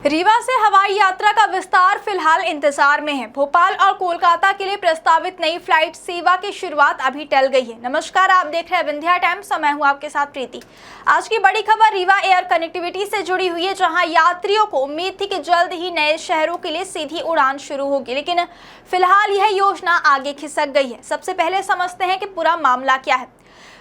रीवा से हवाई यात्रा का विस्तार फिलहाल इंतजार में है। भोपाल और कोलकाता के लिए प्रस्तावित नई फ्लाइट सेवा की शुरुआत अभी टल गई है। नमस्कार, आप देख रहे हैं विंध्या टाइम्स। मैं हूं आपके साथ प्रीति। आज की बड़ी खबर रीवा एयर कनेक्टिविटी से जुड़ी हुई है, जहां यात्रियों को उम्मीद थी कि जल्द ही नए शहरों के लिए सीधी उड़ान शुरू होगी, लेकिन फिलहाल यह योजना आगे खिसक गई है। सबसे पहले समझते हैं कि पूरा मामला क्या है।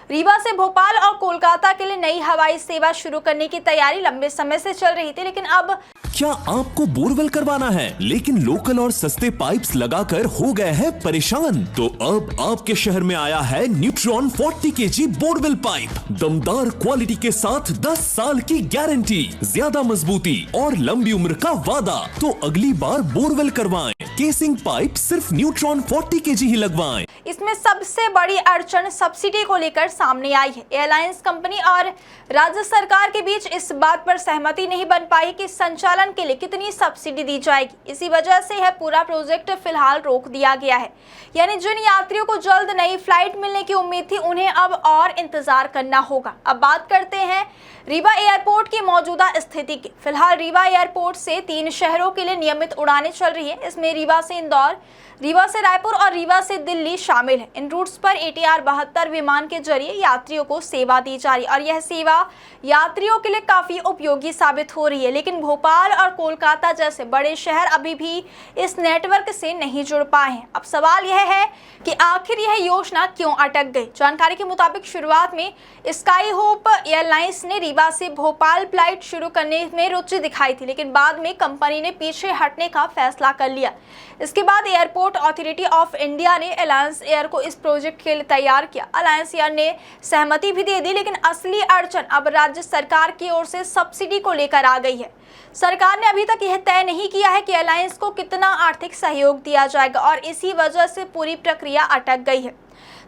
रीवा से भोपाल और कोलकाता के लिए नई हवाई सेवा शुरू करने की तैयारी लंबे समय से चल रही थी, लेकिन अब क्या आपको बोरवेल करवाना है लेकिन लोकल और सस्ते पाइप्स लगाकर हो गए हैं परेशान? तो अब आपके शहर में आया है न्यूट्रॉन 40 kg बोरवेल पाइप। दमदार क्वालिटी के साथ 10 साल की गारंटी, ज्यादा मजबूती और लंबी उम्र का वादा। तो अगली बार बोरवेल करवाएं, केसिंग पाइप सिर्फ न्यूट्रॉन 40 kg ही लगवाएं। इसमें सबसे बड़ी अड़चन सब्सिडी को लेकर सामने आई है। एयरलाइंस कंपनी और राज्य सरकार के बीच इस बात पर सहमति नहीं बन पाई कि संचालन के लिए कितनी सब्सिडी दी जाएगी। इसी वजह से यह पूरा प्रोजेक्ट फिलहाल रोक दिया गया है। यानी जिन यात्रियों को जल्द नई फ्लाइट मिलने की उम्मीद थी, उन्हें अब और इंतजार करना होगा। अब बात करते हैं रीवा एयरपोर्ट की मौजूदा स्थिति की। फिलहाल रीवा एयरपोर्ट से 3 शहरों के लिए नियमित उड़ानें चल रही हैं। इसमें रीवा से इंदौर, रीवा से रायपुर और रीवा से दिल्ली शामिल है। इन रूट्स पर ATR 72 विमान के जरिए यात्रियों को सेवा दी जा रही है और यह सेवा यात्रियों के लिए काफी उपयोगी साबित हो रही है। लेकिन भोपाल और कोलकाता जैसे बड़े शहर अभी भी इस नेटवर्क से नहीं जुड़ पाए हैं। अब सवाल यह है कि आखिर यह योजना क्यों अटक गई। जानकारी के मुताबिक शुरुआत में स्काई होप एयरलाइंस ने रीवा से भोपाल फ्लाइट शुरू करने में रुचि दिखाई थी, लेकिन बाद में कंपनी ने पीछे हटने का फैसला कर लिया। इसके बाद एयरपोर्ट अथॉरिटी ऑफ इंडिया ने अलायंस एयर को इस प्रोजेक्ट के लिए तैयार किया। अलायंस एयर ने सहमति भी दे दी, लेकिन असली अड़चन अब राज्य सरकार की ओर से सब्सिडी को लेकर आ गई है। सरकार ने अभी तक यह तय नहीं किया है कि अलायंस को कितना आर्थिक सहयोग दिया जाएगा और इसी वजह से पूरी प्रक्रिया अटक गई है।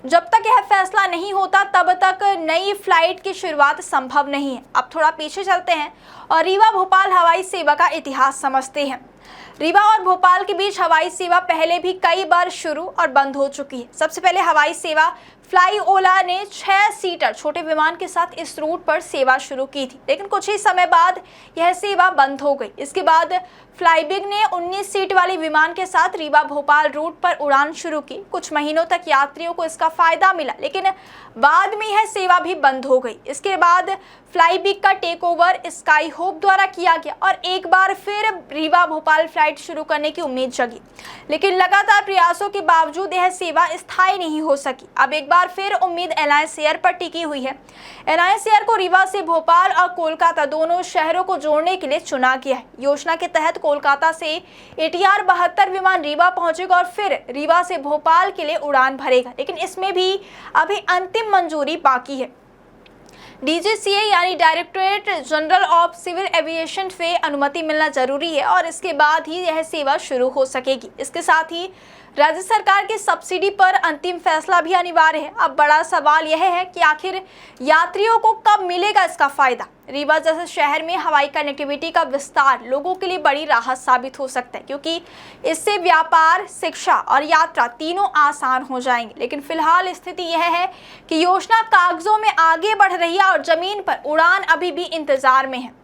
जब तक यह फैसला नहीं होता, तब तक नई फ्लाइट की शुरुआत संभव नहीं है। अब थोड़ा पीछे चलते हैं और रीवा भोपाल हवाई सेवा का इतिहास समझते हैं। रीवा और भोपाल के बीच हवाई सेवा पहले भी कई बार शुरू और बंद हो चुकी है। सबसे पहले हवाई सेवा फ्लाई ओला ने 6 सीटर छोटे विमान के साथ इस रूट पर सेवा शुरू की थी, लेकिन कुछ ही समय बाद यह सेवा बंद हो गई। इसके बाद फ्लाईबिग ने 19 सीट वाले विमान के साथ रीवा भोपाल रूट पर उड़ान शुरू की। कुछ महीनों तक यात्रियों को इसका फायदा मिला, लेकिन बाद में यह सेवा भी बंद हो गई। इसके बाद फ्लाईबिग का टेक ओवर स्काई होप द्वारा किया गया और एक बार फिर रीवा भोपाल फ्लाइट शुरू करने की उम्मीद जगी, लेकिन लगातार प्रयासों के बावजूद यह सेवा स्थायी नहीं हो सकी। अब एक बार फिर उम्मीद अलायंस एयर पर टिकी हुई है। अलायंस एयर को रीवा से भोपाल और कोलकाता दोनों शहरों को जोड़ने के लिए चुना गया है। योजना के तहत कोलकाता से ATR 72 विमान रीवा पहुंचेगा और फिर रीवा से भोपाल के लिए उड़ान भरेगा, लेकिन इसमें भी अभी अंतिम मंजूरी बाकी है। DGCA यानी Directorate General of Civil Aviation से अनुमति मिलना जरूरी है और इसके बाद ही यह सेवा शुरू हो सकेगी। इसके साथ ही राज्य सरकार की सब्सिडी पर अंतिम फैसला भी अनिवार्य है। अब बड़ा सवाल यह है कि आखिर यात्रियों को कब मिलेगा इसका फायदा। रीवा जैसे शहर में हवाई कनेक्टिविटी का विस्तार लोगों के लिए बड़ी राहत साबित हो सकता है, क्योंकि इससे व्यापार, शिक्षा और यात्रा तीनों आसान हो जाएंगे। लेकिन फिलहाल स्थिति यह है कि योजना कागजों में आगे बढ़ रही है और जमीन पर उड़ान अभी भी इंतजार में है।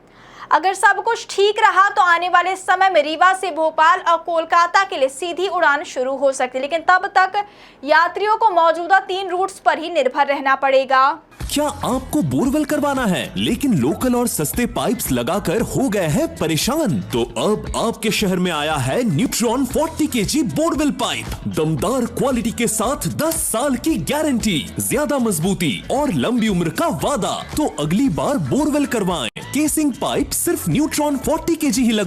अगर सब कुछ ठीक रहा तो आने वाले समय में रीवा से भोपाल और कोलकाता के लिए सीधी उड़ान शुरू हो सकती है, लेकिन तब तक यात्रियों को मौजूदा 3 रूट्स पर ही निर्भर रहना पड़ेगा। क्या आपको बोरवेल करवाना है लेकिन लोकल और सस्ते पाइप्स लगाकर हो गए हैं परेशान? तो अब आपके शहर में आया है न्यूट्रॉन 40 kg बोरवेल पाइप। दमदार क्वालिटी के साथ 10 साल की गारंटी, ज्यादा मजबूती और लंबी उम्र का वादा। तो अगली बार बोरवेल करवाएं, केसिंग पाइप सिर्फ न्यूट्रॉन 40 kg ही लगवाएं।